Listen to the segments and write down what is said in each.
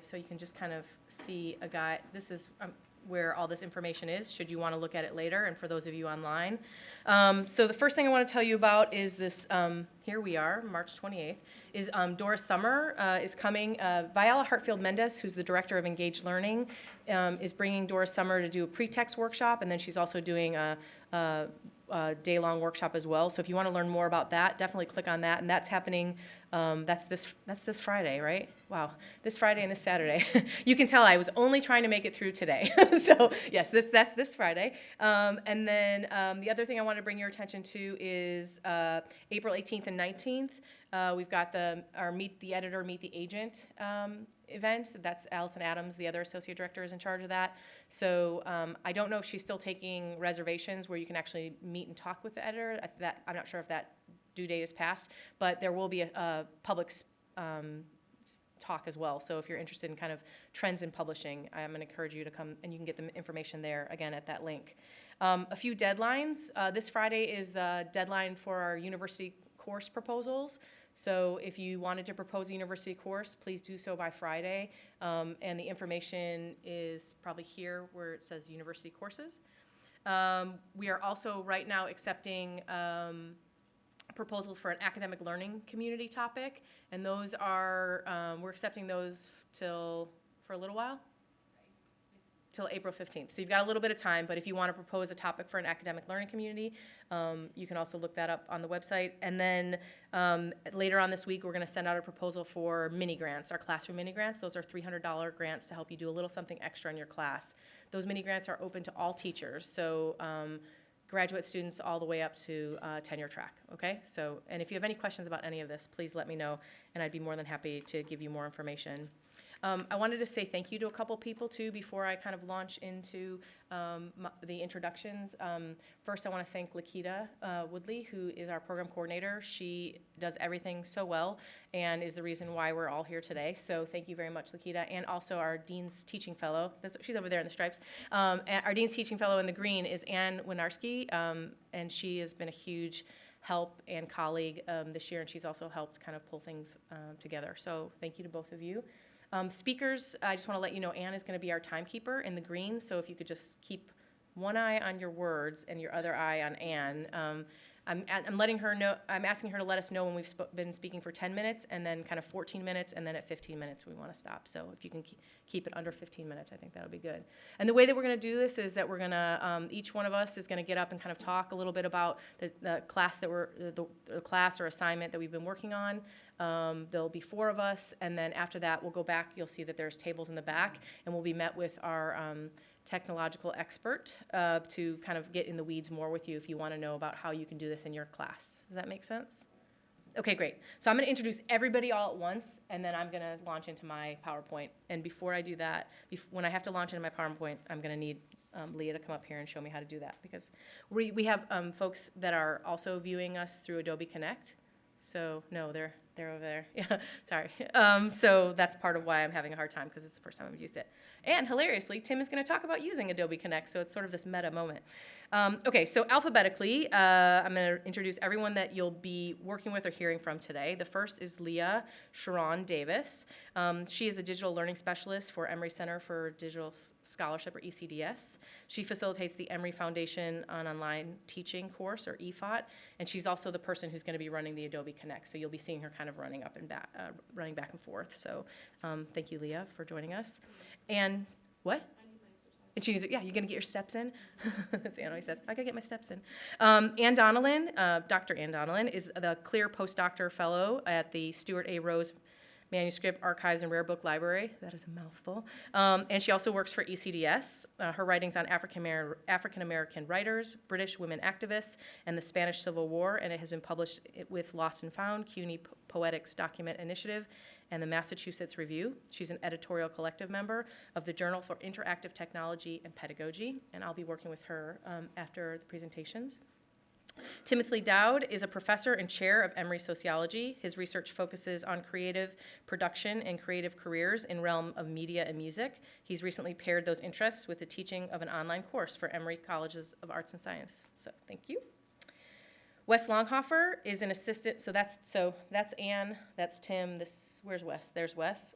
so you can just kind of see a guide. This is where all this information is, should you want to look at it later, and for those of you online. So the first thing I want to tell you about is this, here we are, March 28th, is Doris Summer is coming. Viola Hartfield-Mendez, who's the director of Engaged Learning, is bringing Doris Summer to do a pretext workshop, and then she's also doing a day-long workshop as well. So if you want to learn more about that, definitely click on that, and that's happening, that's this Friday, right? Wow, this Friday and this Saturday. You can tell I was only trying to make it through today. So yes, that's this Friday. And then the other thing I want to bring your attention to is April 18th and 19th. We've got our Meet the Editor, Meet the Agent event. That's Allison Adams, the other associate director, is in charge of that. So I don't know if she's still taking reservations where you can actually meet and talk with the editor. I'm not sure if that due date is passed, but there will be a public talk as well. So if you're interested in kind of trends in publishing, I'm going to encourage you to come, and you can get the information there, again, at that link. A few deadlines. This Friday is the deadline for our university course proposals. So if you wanted to propose a university course, please do so by Friday. And the information is probably here where it says university courses. We are also right now accepting proposals for an academic learning community topic, and those are, we're accepting those for a little while, till April 15th. So you've got a little bit of time, but if you want to propose a topic for an academic learning community, you can also look that up on the website. And then later on this week, we're going to send out a proposal for mini grants, our classroom mini grants. Those are $300 grants to help you do a little something extra in your class. Those mini grants are open to all teachers, so graduate students all the way up to tenure track, okay? So, and if you have any questions about any of this, please let me know, and I'd be more than happy to give you more information. I wanted to say thank you to a couple people too before I kind of launch into the introductions. First, I want to thank Lakita Woodley, who is our program coordinator. She does everything so well and is the reason why we're all here today. So thank you very much, Lakita. And also our Dean's Teaching Fellow. She's over there in the stripes. Our Dean's Teaching Fellow in the green is Ann Winarski, and she has been a huge help and colleague this year, and she's also helped kind of pull things together. So thank you to both of you. Speakers, I just want to let you know Ann is going to be our timekeeper in the green, so if you could just keep one eye on your words and your other eye on Ann. I'm letting her know, I'm asking her to let us know when we've been speaking for 10 minutes, and then kind of 14 minutes, and then at 15 minutes we want to stop. So if you can keep it under 15 minutes, I think that would be good. And the way that we're going to do this is that we're going to, each one of us is going to get up and kind of talk a little bit about the class that the class or assignment that we've been working on. There'll be 4 of us, and then after that we'll go back. You'll see that there's tables in the back, and we'll be met with our technological expert to kind of get in the weeds more with you if you want to know about how you can do this in your class. Does that make sense? Okay, great. So I'm going to introduce everybody all at once, and then I'm going to launch into my PowerPoint. And before I do that, when I have to launch into my PowerPoint, I'm going to need Leah to come up here and show me how to do that, because we have folks that are also viewing us through Adobe Connect. So no, they're over there. Yeah, sorry. So that's part of why I'm having a hard time, because it's the first time I've used it. And hilariously, Tim is going to talk about using Adobe Connect, so it's sort of this meta moment. Okay, so alphabetically, I'm going to introduce everyone that you'll be working with or hearing from today. The first is Leah Sharon Davis. She is a digital learning specialist for Emory Center for Digital Scholarship, or ECDS. She facilitates the Emory Foundation on Online Teaching course, or EFOT, and she's also the person who's going to be running the Adobe Connect, so you'll be seeing her kind of running up and back, running back and forth. So thank you, Leah, for joining us. And what? And she needs, yeah, you're going to get your steps in? That's Ann always says, I got to get my steps in. Ann Donnellan, Dr. Ann Donnellan, is the Clear Postdoctor Fellow at the Stuart A. Rose Manuscript Archives and Rare Book Library. That is a mouthful. And she also works for ECDS. Her writings on African-American writers, British women activists, and the Spanish Civil War, and it has been published with Lost and Found, CUNY Poetics Document Initiative, and the Massachusetts Review. She's an editorial collective member of the Journal for Interactive Technology and Pedagogy, and I'll be working with her after the presentations. Timothy Dowd is a professor and chair of Emory Sociology. His research focuses on creative production and creative careers in realm of media and music. He's recently paired those interests with the teaching of an online course for Emory Colleges of Arts and Science. So thank you. Wes Longhofer is an assistant, so that's Ann, that's Tim, where's Wes? There's Wes.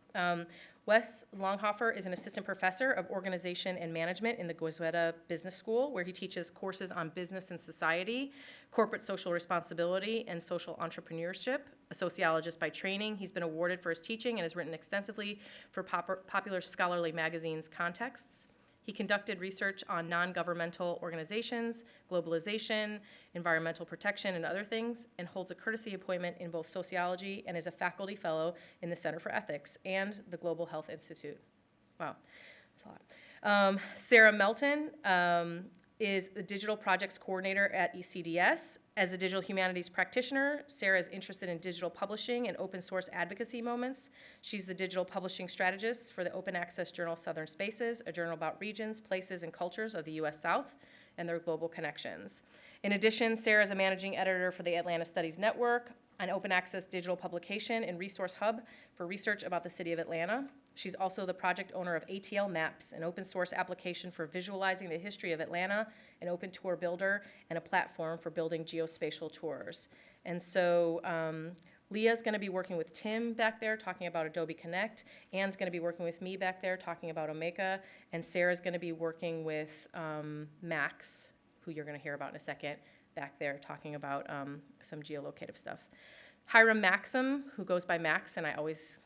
Wes Longhofer is an assistant professor of organization and management in the Goizueta Business School, where he teaches courses on business and society, corporate social responsibility, and social entrepreneurship. A sociologist by training, he's been awarded for his teaching and has written extensively for popular scholarly magazines' contexts. He conducted research on non-governmental organizations, globalization, environmental protection, and other things, and holds a courtesy appointment in both sociology and is a faculty fellow in the Center for Ethics and the Global Health Institute. Wow, that's a lot. Sarah Melton is the digital projects coordinator at ECDS. As a digital humanities practitioner, Sarah is interested in digital publishing and open source advocacy moments. She's the digital publishing strategist for the open access journal Southern Spaces, a journal about regions, places, and cultures of the U.S. South and their global connections. In addition, Sarah is a managing editor for the Atlanta Studies Network, an open access digital publication and resource hub for research about the city of Atlanta. She's also the project owner of ATL Maps, an open source application for visualizing the history of Atlanta, an open tour builder, and a platform for building geospatial tours. And so Leah's going to be working with Tim back there talking about Adobe Connect. Ann's going to be working with me back there talking about Omeka. And Sarah's going to be working with Max, who you're going to hear about in a second, back there talking about some geolocative stuff. Hiram Maxim, who goes by Max, and I always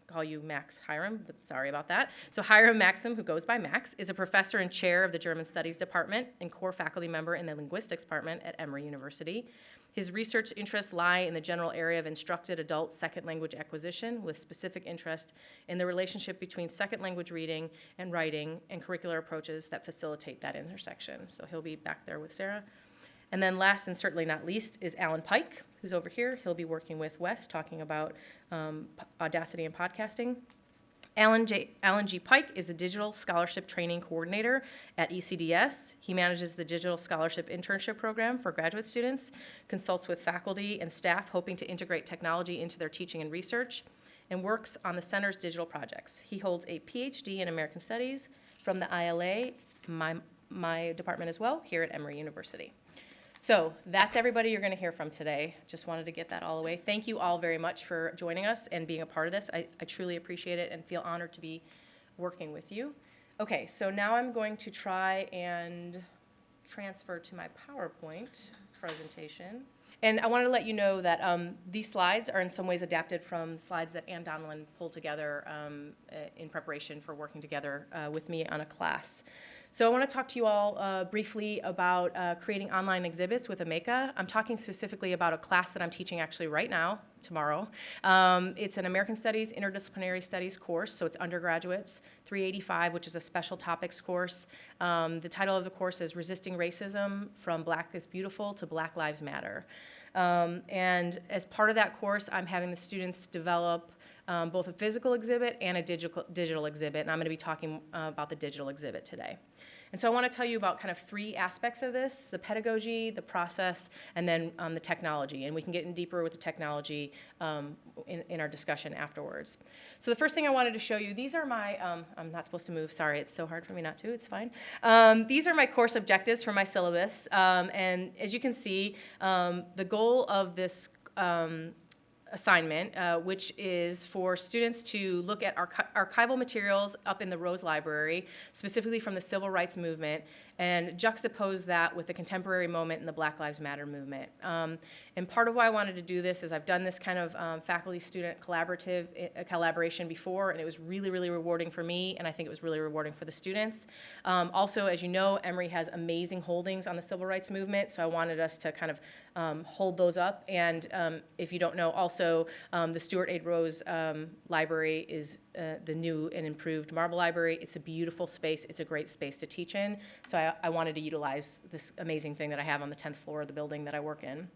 call you Max Hiram, but sorry about that. So Hiram Maxim, who goes by Max, is a professor and chair of the German Studies Department and core faculty member in the Linguistics Department at Emory University. His research interests lie in the general area of instructed adult second language acquisition, with specific interest in the relationship between second language reading and writing and curricular approaches that facilitate that intersection. So he'll be back there with Sarah. And then last and certainly not least is Alan Pike, who's over here. He'll be working with Wes, talking about Audacity and podcasting. Alan G. Pike is a digital scholarship training coordinator at ECDS. He manages the digital scholarship internship program for graduate students, consults with faculty and staff hoping to integrate technology into their teaching and research, and works on the center's digital projects. He holds a PhD in American Studies from the ILA, my department as well, here at Emory University. So that's everybody you're going to hear from today. Just wanted to get that all away. Thank you all very much for joining us and being a part of this. I truly appreciate it and feel honored to be working with you. Okay, so now I'm going to try and transfer to my PowerPoint presentation. And I wanted to let you know that these slides are in some ways adapted from slides that Ann Donlan pulled together in preparation for working together with me on a class. So I want to talk to you all briefly about creating online exhibits with Omeka. I'm talking specifically about a class that I'm teaching actually right now, tomorrow. It's an American Studies, Interdisciplinary Studies course, so it's undergraduates, 385, which is a special topics course. The title of the course is Resisting Racism, From Black is Beautiful to Black Lives Matter. And as part of that course, I'm having the students develop both a physical exhibit and a digital exhibit, and I'm going to be talking about the digital exhibit today. And so I want to tell you about kind of three aspects of this: the pedagogy, the process, and then the technology. And we can get in deeper with the technology in our discussion afterwards. So the first thing I wanted to show you, these are my, I'm not supposed to move, sorry, it's so hard for me not to, it's fine. These are my course objectives for my syllabus. And as you can see, the goal of this assignment, which is for students to look at archival materials up in the Rose Library, specifically from the Civil Rights Movement, and juxtapose that with the contemporary moment in the Black Lives Matter movement. And part of why I wanted to do this is I've done this kind of faculty-student collaboration before, and it was really, really rewarding for me, and I think it was really rewarding for the students. Also, as you know, Emory has amazing holdings on the Civil Rights Movement, so I wanted us to kind of hold those up. And if you don't know, also the Stuart A. Rose Library is the new and improved Marble Library. It's a beautiful space. It's a great space to teach in. So I wanted to utilize this amazing thing that I have on the 10th floor of the building that I work in.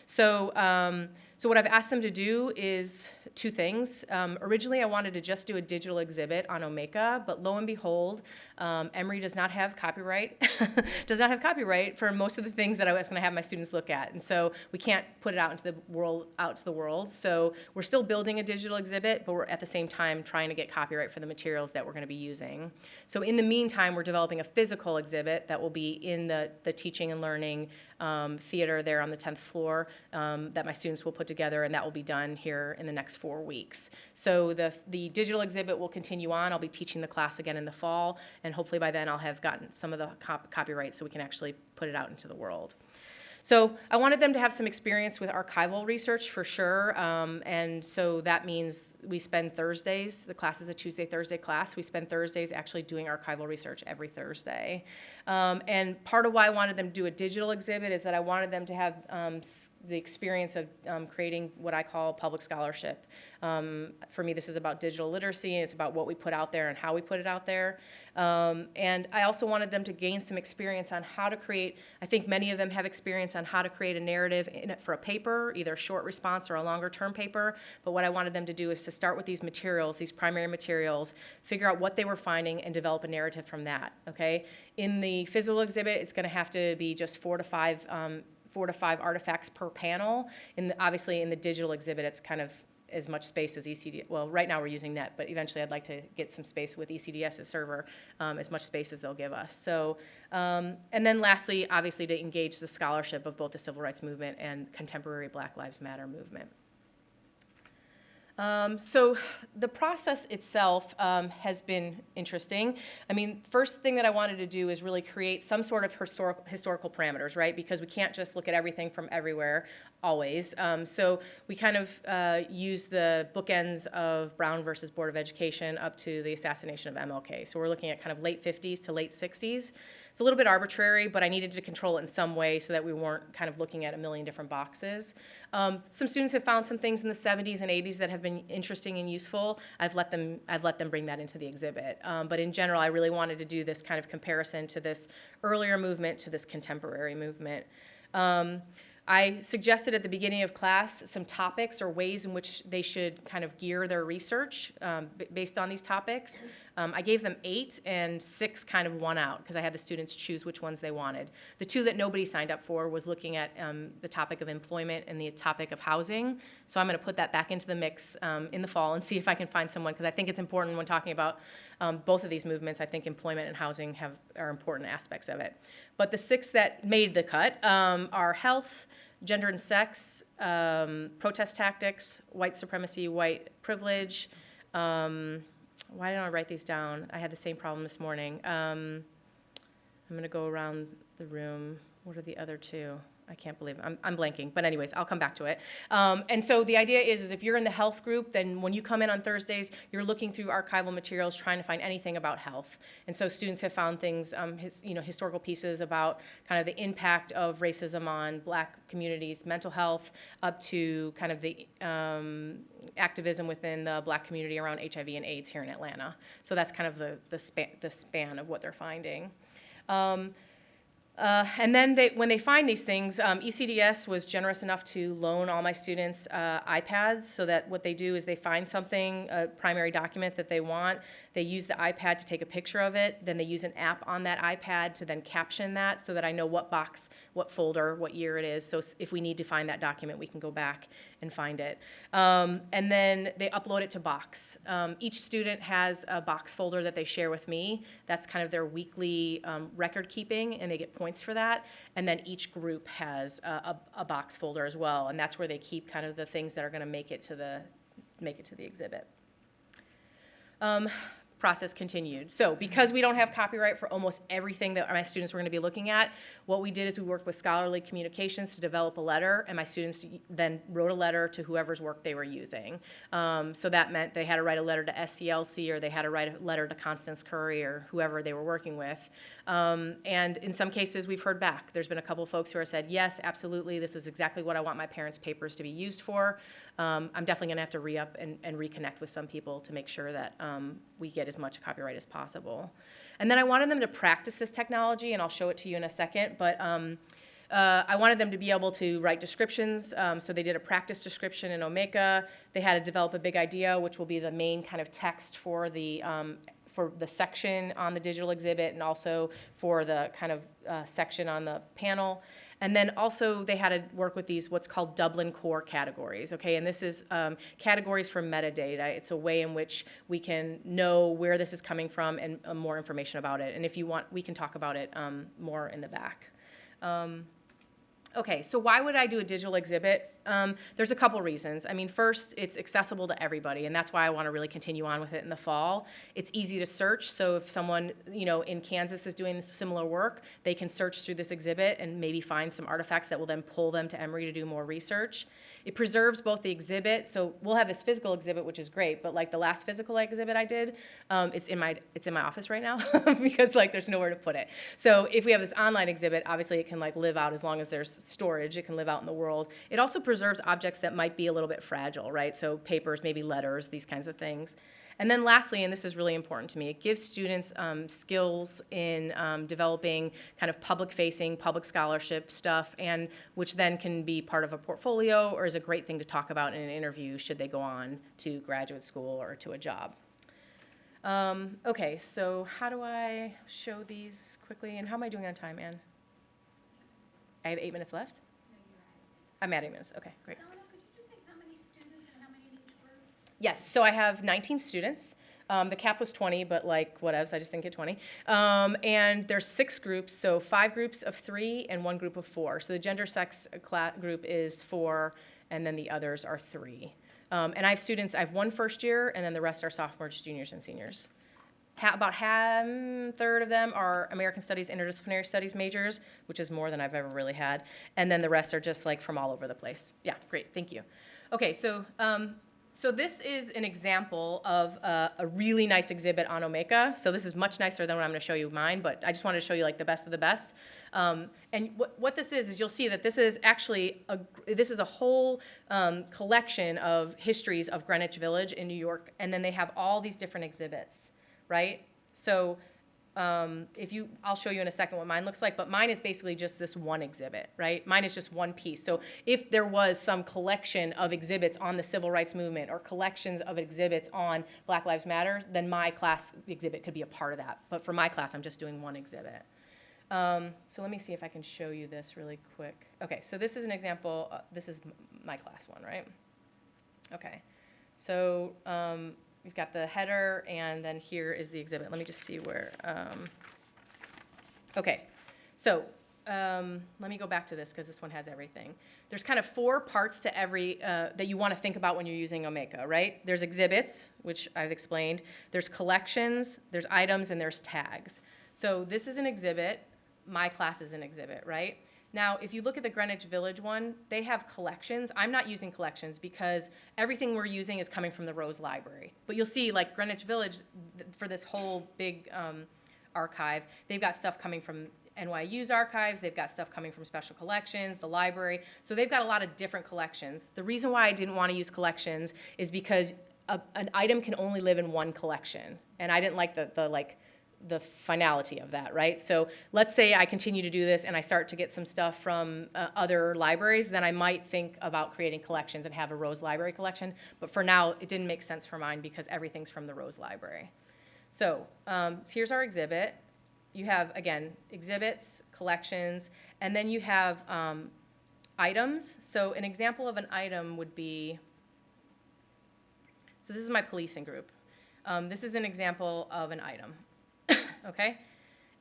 So So what I've asked them to do is two things. Originally, I wanted to just do a digital exhibit on Omeka, but lo and behold, Emory does not have copyright, does not have copyright for most of the things that I was going to have my students look at, and so we can't put it out into the world. So we're still building a digital exhibit, but we're at the same time trying to get copyright for the materials that we're going to be using. So in the meantime, we're developing a physical exhibit that will be in the teaching and learning theater there on the 10th floor that my students will put together, and that will be done here in the next 4 weeks. So the digital exhibit will continue on. I'll be teaching the class again in the fall, and hopefully by then I'll have gotten some of the copyright so we can actually put it out into the world. So I wanted them to have some experience with archival research for sure, and so that means we spend Thursdays, the class is a Tuesday, Thursday class, we spend Thursdays actually doing archival research every Thursday. And part of why I wanted them to do a digital exhibit is that I wanted them to have the experience of creating what I call public scholarship. For me, this is about digital literacy, and it's about what we put out there and how we put it out there. And I also wanted them to gain some experience on how to create, I think many of them have experience on how to create a narrative for a paper, either a short response or a longer term paper, but what I wanted them to do is to start with these materials, these primary materials, figure out what they were finding and develop a narrative from that, okay? In the physical exhibit, it's gonna have to be just 4 to 5 artifacts per panel. Obviously in the digital exhibit, it's kind of as much space as ECD. Well, right now we're using Net, but eventually I'd like to get some space with ECDS's server, as much space as they'll give us. So, and then lastly, obviously to engage the scholarship of both the civil rights movement and contemporary Black Lives Matter movement. So the process itself has been interesting. I mean, first thing that I wanted to do is really create some sort of historical parameters, right? Because we can't just look at everything from everywhere always. So we kind of use the bookends of Brown versus Board of Education up to the assassination of MLK. So we're looking at kind of late 50s to late 60s. It's a little bit arbitrary, but I needed to control it in some way so that we weren't kind of looking at a million different boxes. Some students have found some things in the 70s and 80s that have been interesting and useful. I've let them bring that into the exhibit. But in general, I really wanted to do this kind of comparison to this earlier movement to this contemporary movement. I suggested at the beginning of class some topics or ways in which they should kind of gear their research based on these topics. I gave them 8, and 6 kind of won out because I had the students choose which ones they wanted. The 2 that nobody signed up for was looking at the topic of employment and the topic of housing. So I'm going to put that back into the mix in the fall and see if I can find someone, because I think it's important when talking about both of these movements. I think employment and housing are important aspects of it. But the 6 that made the cut are health, gender and sex, protest tactics, white supremacy, white privilege. Why didn't I write these down? I had the same problem this morning. I'm going to go around the room. What are the other 2? I can't believe it. I'm blanking, but anyways, I'll come back to it. And so the idea is if you're in the health group, then when you come in on Thursdays, you're looking through archival materials trying to find anything about health. And so students have found things, historical pieces about kind of the impact of racism on Black communities' mental health, up to kind of the activism within the Black community around HIV and AIDS here in Atlanta. So that's kind of the span of what they're finding. And then when they find these things, ECDS was generous enough to loan all my students iPads, so that what they do is they find something, a primary document that they want, they use the iPad to take a picture of it, then they use an app on that iPad to then caption that so that I know what box, what folder, what year it is, so if we need to find that document, we can go back and find it. And then they upload it to Box. Each student has a Box folder that they share with me. That's kind of their weekly record keeping, and they get points for that. And then each group has a Box folder as well, and that's where they keep kind of the things that are going to make it to the exhibit. Process continued. So because we don't have copyright for almost everything that my students were going to be looking at, what we did is we worked with Scholarly Communications to develop a letter, and my students then wrote a letter to whoever's work they were using. So that meant they had to write a letter to SCLC, or they had to write a letter to Constance Curry, or whoever they were working with. And in some cases, we've heard back. There's been a couple of folks who have said, yes, absolutely, this is exactly what I want my parents' papers to be used for. I'm definitely going to have to re-up and reconnect with some people to make sure that we get as much copyright as possible. And then I wanted them to practice this technology, and I'll show it to you in a second, but I wanted them to be able to write descriptions, so they did a practice description in Omeka. They had to develop a big idea, which will be the main kind of text for the section on the digital exhibit and also for the kind of section on the panel. And then also they had to work with these what's called Dublin core categories, okay? And this is categories for metadata. It's a way in which we can know where this is coming from and more information about it. And if you want, we can talk about it more in the back. Okay, so why would I do a digital exhibit? There's a couple reasons. I mean, first, it's accessible to everybody, and that's why I want to really continue on with it in the fall. It's easy to search, so if someone, in Kansas is doing similar work, they can search through this exhibit and maybe find some artifacts that will then pull them to Emory to do more research. It preserves both the exhibit, so we'll have this physical exhibit, which is great, but like the last physical exhibit I did, it's in my office right now because there's nowhere to put it. So if we have this online exhibit, obviously it can live out as long as there's storage. It can live out in the world. It also preserves objects that might be a little bit fragile, right? So papers, maybe letters, these kinds of things. And then lastly, and this is really important to me, it gives students skills in developing kind of public-facing, public scholarship stuff, and which then can be part of a portfolio or is a great thing to talk about in an interview should they go on to graduate school or to a job. Okay, so how do I show these quickly, and how am I doing on time, Ann? I have 8 minutes left? No, you're at. I'm at 8 minutes. Okay, great. Donna, could you just say how many students and how many in each group? Yes, so I have 19 students. The cap was 20, but whatevs, I just didn't get 20. And there's 6 groups, so 5 groups of 3 and 1 group of 4. So the gender sex group is 4, and then the others are 3. And I have 1 first year, and then the rest are sophomores, juniors, and seniors. About third of them are American Studies, Interdisciplinary Studies majors, which is more than I've ever really had. And then the rest are just from all over the place. Yeah, great, thank you. Okay, so this is an example of a really nice exhibit on Omeka. So this is much nicer than what I'm going to show you mine, but I just wanted to show you the best of the best. And what this is you'll see that this is actually a whole collection of histories of Greenwich Village in New York, and then they have all these different exhibits. Right? So I'll show you in a second what mine looks like, but mine is basically just this one exhibit, right? Mine is just one piece. So if there was some collection of exhibits on the civil rights movement or collections of exhibits on Black Lives Matter, then my class exhibit could be a part of that. But for my class, I'm just doing one exhibit. So let me see if I can show you this really quick. Okay, so this is an example. This is my class one, right? Okay, so we've got the header, and then here is the exhibit. Let me just see where. Okay, so let me go back to this because this one has everything. There's kind of 4 parts to every that you want to think about when you're using Omeka, right? There's exhibits, which I've explained. There's collections, there's items, and there's tags. So this is an exhibit. My class is an exhibit, right? Now, if you look at the Greenwich Village one, they have collections. I'm not using collections because everything we're using is coming from the Rose Library. But you'll see, Greenwich Village, for this whole big archive, they've got stuff coming from NYU's archives. They've got stuff coming from special collections, the library. So they've got a lot of different collections. The reason why I didn't want to use collections is because an item can only live in one collection. And I didn't like the finality of that, right? So let's say I continue to do this and I start to get some stuff from other libraries, then I might think about creating collections and have a Rose Library collection. But for now, it didn't make sense for mine because everything's from the Rose Library. So here's our exhibit. You have, again, exhibits, collections, and then you have items. So an example of an item would be, so this is my policing group. This is an example of an item. Okay?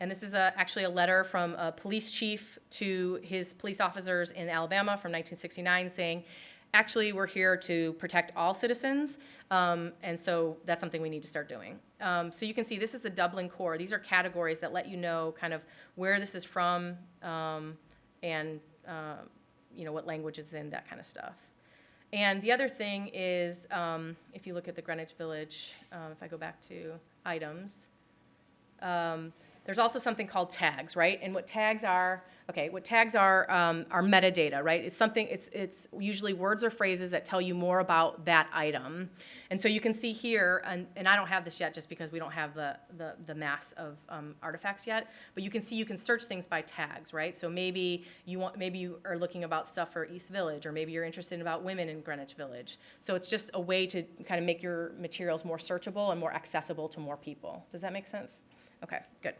And this is actually a letter from a police chief to his police officers in Alabama from 1969 saying, actually, we're here to protect all citizens, and so that's something we need to start doing. So you can see this is the Dublin core. These are categories that let you know kind of where this is from and what language it's in, that kind of stuff. And the other thing is, if you look at the Greenwich Village, if I go back to items, There's also something called tags, right? And what tags are metadata, right? It's something, it's usually words or phrases that tell you more about that item. And so you can see here, and I don't have this yet just because we don't have the mass of artifacts yet, but you can see you can search things by tags, right? So maybe you are looking about stuff for East Village, or maybe you're interested about women in Greenwich Village. So it's just a way to kind of make your materials more searchable and more accessible to more people. Does that make sense? Okay, good.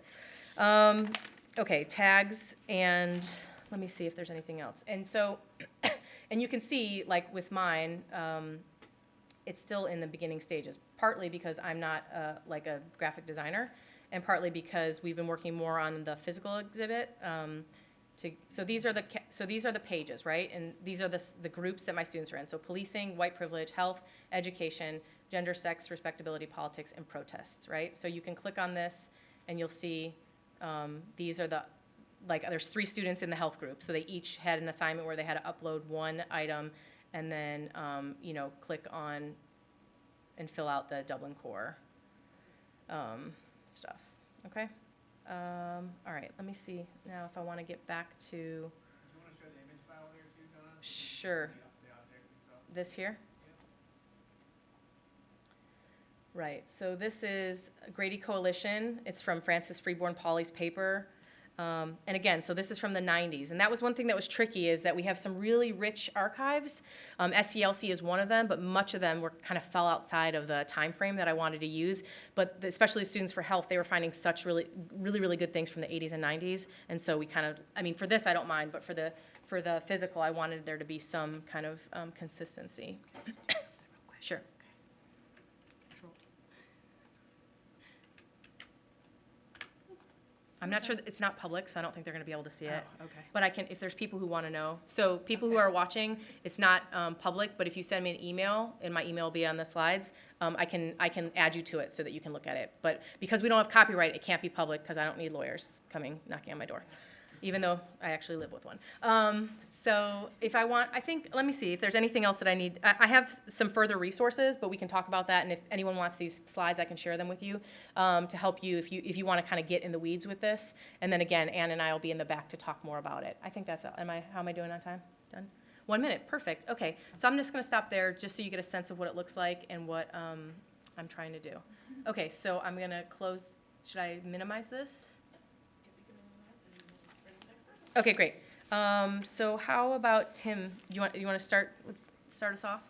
Okay, tags, and let me see if there's anything else. And so, and you can see, like with mine, it's still in the beginning stages, partly because I'm not like a graphic designer, and partly because we've been working more on the physical exhibit. So these are the pages, right? And these are the groups that my students are in. So policing, white privilege, health, education, gender, sex, respectability, politics, and protests, right? So you can click on this, and you'll see these are there's 3 students in the health group, so they each had an assignment where they had to upload one item and then, click on and fill out the Dublin Core stuff, okay? All right, let me see now if I want to get back to. Do you want to share the image file here too, Donna? Sure. The object itself? This here? Yeah. Right, so this is Grady Coalition. It's from Francis Freeborn Pauly's paper. And again, so this is from the 90s. And that was one thing that was tricky, is that we have some really rich archives. SCLC is one of them, but much of them kind of fell outside of the time frame that I wanted to use. But especially students for health, they were finding such really good things from the 80s and 90s. And so we kind of, for this I don't mind, but for the physical, I wanted there to be some kind of consistency. Sure. I'm not sure, it's not public, so I don't think they're gonna be able to see it. Oh, okay. But I can, if there's people who wanna know. So people who are watching, it's not public, but if you send me an email, and my email will be on the slides, I can add you to it so that you can look at it. But because we don't have copyright, it can't be public, because I don't need lawyers knocking on my door, even though I actually live with one. So if let me see if there's anything else that I need. I have some further resources, but we can talk about that, and if anyone wants these slides, I can share them with you to help you if you want to kind of get in the weeds with this. And then again, Ann and I will be in the back to talk more about it. I think that's, how am I doing on time? Done? 1 minute, perfect, okay. So I'm just gonna stop there just so you get a sense of what it looks like and what I'm trying to do. Okay, so I'm gonna close, should I minimize this? Okay, great. So how about Tim? You want to start us off?